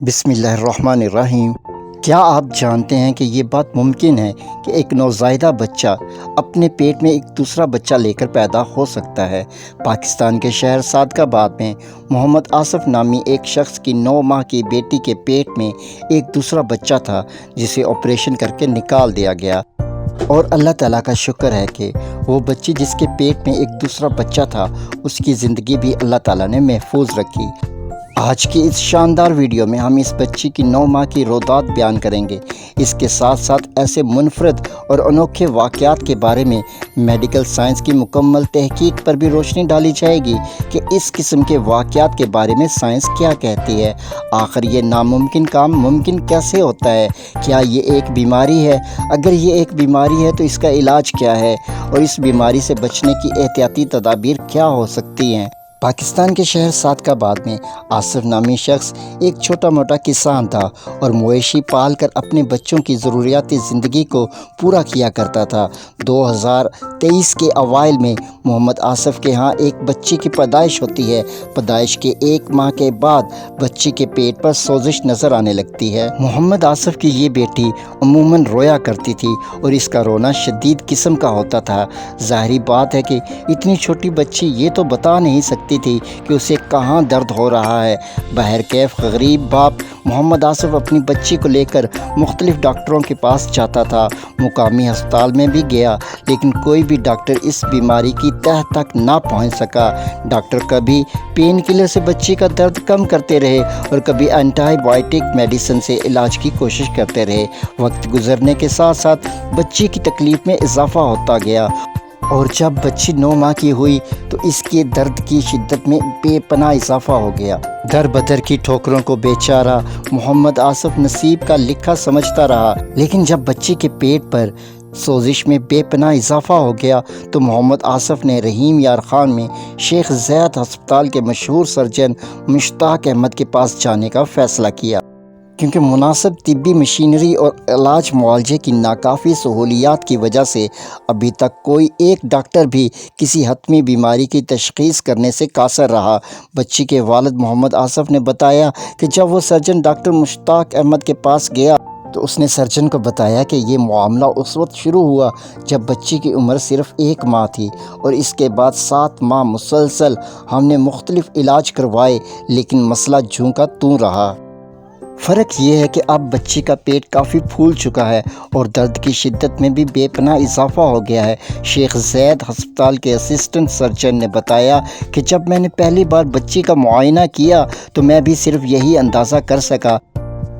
بسم اللہ الرحمن الرحیم۔ کیا آپ جانتے ہیں کہ یہ بات ممکن ہے کہ ایک نوزائیدہ بچہ اپنے پیٹ میں ایک دوسرا بچہ لے کر پیدا ہو سکتا ہے؟ پاکستان کے شہر صادق آباد میں محمد آصف نامی ایک شخص کی 9 ماہ کی بیٹی کے پیٹ میں ایک دوسرا بچہ تھا جسے آپریشن کر کے نکال دیا گیا، اور اللہ تعالیٰ کا شکر ہے کہ وہ بچی جس کے پیٹ میں ایک دوسرا بچہ تھا اس کی زندگی بھی اللہ تعالیٰ نے محفوظ رکھی۔ آج کی اس شاندار ویڈیو میں ہم اس بچی کی 9 ماہ کی روداد بیان کریں گے۔ اس کے ساتھ ساتھ ایسے منفرد اور انوکھے واقعات کے بارے میں میڈیکل سائنس کی مکمل تحقیق پر بھی روشنی ڈالی جائے گی کہ اس قسم کے واقعات کے بارے میں سائنس کیا کہتی ہے۔ آخر یہ ناممکن کام ممکن کیسے ہوتا ہے؟ کیا یہ ایک بیماری ہے؟ اگر یہ ایک بیماری ہے تو اس کا علاج کیا ہے، اور اس بیماری سے بچنے کی احتیاطی تدابیر کیا ہو سکتی ہیں؟ پاکستان کے شہر صادق آباد میں آصف نامی شخص ایک چھوٹا موٹا کسان تھا اور مویشی پال کر اپنے بچوں کی ضروریات زندگی کو پورا کیا کرتا تھا۔ 2023 کے اوائل میں محمد آصف کے ہاں ایک بچی کی پیدائش ہوتی ہے۔ پیدائش کے 1 ماہ کے بعد بچی کے پیٹ پر سوزش نظر آنے لگتی ہے۔ محمد آصف کی یہ بیٹی عموماً رویا کرتی تھی اور اس کا رونا شدید قسم کا ہوتا تھا۔ ظاہری بات ہے کہ اتنی چھوٹی بچی یہ تو بتا نہیں سکتی تھی کہ اسے کہاں درد ہو رہا ہے۔ بہرکیف غریب باپ محمد آصف اپنی بچی کو لے کر مختلف ڈاکٹروں کے پاس جاتا تھا۔ مقامی ہسپتال میں بھی گیا، لیکن کوئی بھی ڈاکٹر اس بیماری کی تہ تک نہ پہنچ سکا۔ ڈاکٹر کبھی پین کلر سے بچی کا درد کم کرتے رہے اور کبھی اینٹی بائیوٹک میڈیسن سے علاج کی کوشش کرتے رہے۔ وقت گزرنے کے ساتھ ساتھ بچی کی تکلیف میں اضافہ ہوتا گیا، اور جب بچی 9 ماہ کی ہوئی تو اس کے درد کی شدت میں بے پناہ اضافہ ہو گیا۔ در بدر کی ٹھوکروں کو بیچارہ محمد آصف نصیب کا لکھا سمجھتا رہا، لیکن جب بچی کے پیٹ پر سوزش میں بے پناہ اضافہ ہو گیا تو محمد آصف نے رحیم یار خان میں شیخ زید ہسپتال کے مشہور سرجن مشتاق احمد کے پاس جانے کا فیصلہ کیا، کیونکہ مناسب طبی مشینری اور علاج معالجے کی ناکافی سہولیات کی وجہ سے ابھی تک کوئی ایک ڈاکٹر بھی کسی حتمی بیماری کی تشخیص کرنے سے قاصر رہا۔ بچی کے والد محمد آصف نے بتایا کہ جب وہ سرجن ڈاکٹر مشتاق احمد کے پاس گیا تو اس نے سرجن کو بتایا کہ یہ معاملہ اس وقت شروع ہوا جب بچی کی عمر صرف 1 ماہ تھی، اور اس کے بعد 7 ماہ مسلسل ہم نے مختلف علاج کروائے، لیکن مسئلہ جوں کا توں رہا۔ فرق یہ ہے کہ اب بچی کا پیٹ کافی پھول چکا ہے اور درد کی شدت میں بھی بے پناہ اضافہ ہو گیا ہے۔ شیخ زید ہسپتال کے اسسٹنٹ سرجن نے بتایا کہ جب میں نے پہلی بار بچی کا معائنہ کیا تو میں بھی صرف یہی اندازہ کر سکا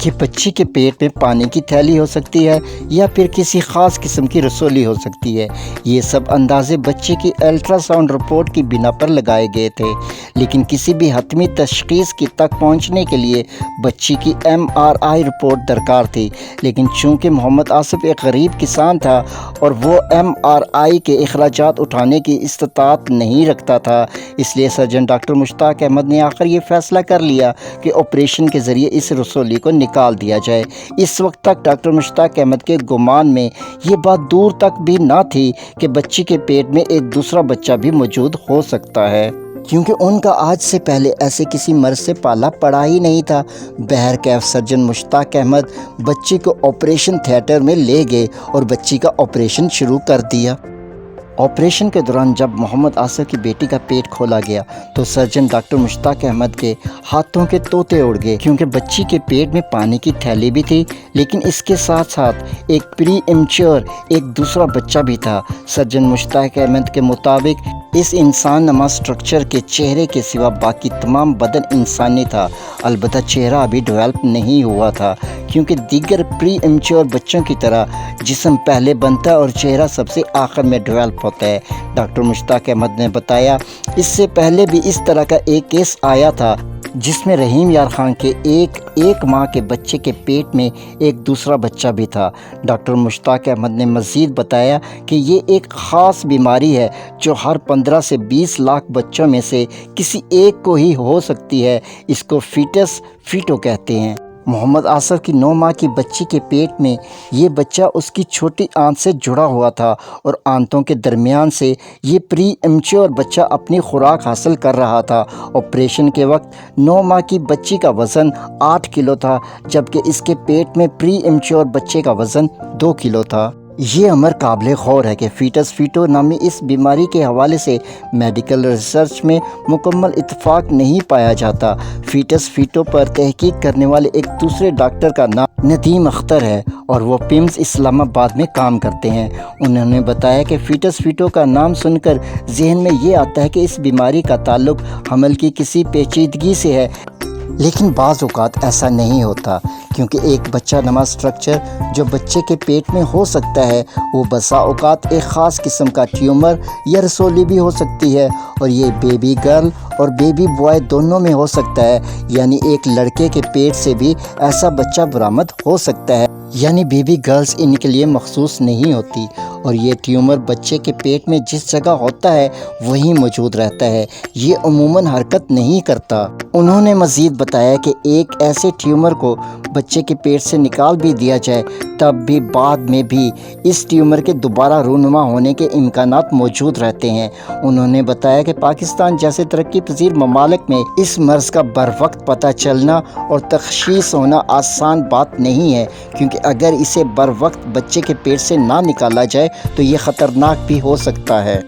کہ بچی کے پیٹ میں پانی کی تھیلی ہو سکتی ہے یا پھر کسی خاص قسم کی رسولی ہو سکتی ہے۔ یہ سب اندازے بچی کی الٹرا ساؤنڈ رپورٹ کی بنا پر لگائے گئے تھے، لیکن کسی بھی حتمی تشخیص کی تک پہنچنے کے لیے بچی کی MRI رپورٹ درکار تھی، لیکن چونکہ محمد آصف ایک غریب کسان تھا اور وہ MRI کے اخراجات اٹھانے کی استطاعت نہیں رکھتا تھا، اس لیے سرجن ڈاکٹر مشتاق احمد نے آخر یہ فیصلہ کر لیا کہ آپریشن کے ذریعے اس رسولی کو نکال دیا جائے۔ اس وقت تک ڈاکٹر مشتاق احمد کے گمان میں یہ بات دور تک بھی نہ تھی کہ بچی کے پیٹ میں ایک دوسرا بچہ بھی موجود ہو سکتا ہے، کیونکہ ان کا آج سے پہلے ایسے کسی مرض سے پالا پڑا ہی نہیں تھا۔ بہرکیف سرجن مشتاق احمد بچی کو آپریشن تھیٹر میں لے گئے اور بچی کا آپریشن شروع کر دیا۔ آپریشن کے دوران جب محمد آصف کی بیٹی کا پیٹ کھولا گیا تو سرجن ڈاکٹر مشتاق احمد کے ہاتھوں کے طوطے اڑ گئے، کیونکہ بچی کے پیٹ میں پانی کی تھیلی بھی تھی، لیکن اس کے ساتھ ساتھ ایک پری ایمچور ایک دوسرا بچہ بھی تھا۔ سرجن مشتاق احمد کے مطابق اس انسان نما سٹرکچر کے چہرے کے سوا باقی تمام بدن انسانی تھا، البتہ چہرہ ابھی ڈیولپ نہیں ہوا تھا، کیونکہ دیگر پری ایمچور بچوں کی طرح جسم پہلے بنتا ہے اور چہرہ سب سے آخر میں ڈیولپ ہوتا ہے۔ ڈاکٹر مشتاق احمد نے بتایا اس سے پہلے بھی اس طرح کا ایک کیس آیا تھا جس میں رحیم یار خان کے ایک ماہ کے بچے کے پیٹ میں ایک دوسرا بچہ بھی تھا۔ ڈاکٹر مشتاق احمد نے مزید بتایا کہ یہ ایک خاص بیماری ہے جو ہر 15 سے 20 لاکھ بچوں میں سے کسی ایک کو ہی ہو سکتی ہے۔ اس کو فیٹو کہتے ہیں۔ محمد آصف کی 9 ماہ کی بچی کے پیٹ میں یہ بچہ اس کی چھوٹی آنت سے جڑا ہوا تھا اور آنتوں کے درمیان سے یہ پری ایمچور بچہ اپنی خوراک حاصل کر رہا تھا۔ آپریشن کے وقت 9 ماہ کی بچی کا وزن 8 کلو تھا، جبکہ اس کے پیٹ میں پری ایمچور بچے کا وزن 2 کلو تھا۔ یہ امر قابل غور ہے کہ فیٹس فیٹو نامی اس بیماری کے حوالے سے میڈیکل ریسرچ میں مکمل اتفاق نہیں پایا جاتا۔ فیٹس فیٹو پر تحقیق کرنے والے ایک دوسرے ڈاکٹر کا نام ندیم اختر ہے اور وہ پیمز اسلام آباد میں کام کرتے ہیں۔ انہوں نے بتایا کہ فیٹس فیٹو کا نام سن کر ذہن میں یہ آتا ہے کہ اس بیماری کا تعلق حمل کی کسی پیچیدگی سے ہے، لیکن بعض اوقات ایسا نہیں ہوتا، کیونکہ ایک بچہ نما اسٹرکچر جو بچے کے پیٹ میں ہو سکتا ہے وہ بسا اوقات ایک خاص قسم کا ٹیومر یا رسولی بھی ہو سکتی ہے، اور یہ بیبی گرل اور بیبی بوائے دونوں میں ہو سکتا ہے، یعنی ایک لڑکے کے پیٹ سے بھی ایسا بچہ برآمد ہو سکتا ہے، یعنی بیبی گرلز ان کے لیے مخصوص نہیں ہوتی، اور یہ ٹیومر بچے کے پیٹ میں جس جگہ ہوتا ہے وہیں موجود رہتا ہے، یہ عموماً حرکت نہیں کرتا۔ انہوں نے مزید بتایا کہ ایک ایسے ٹیومر کو بچے کے پیٹ سے نکال بھی دیا جائے تب بھی بعد میں بھی اس ٹیومر کے دوبارہ رونما ہونے کے امکانات موجود رہتے ہیں۔ انہوں نے بتایا کہ پاکستان جیسے ترقی پذیر ممالک میں اس مرض کا بروقت پتہ چلنا اور تشخیص ہونا آسان بات نہیں ہے، کیونکہ اگر اسے بروقت بچے کے پیٹ سے نہ نکالا جائے تو یہ خطرناک بھی ہو سکتا ہے۔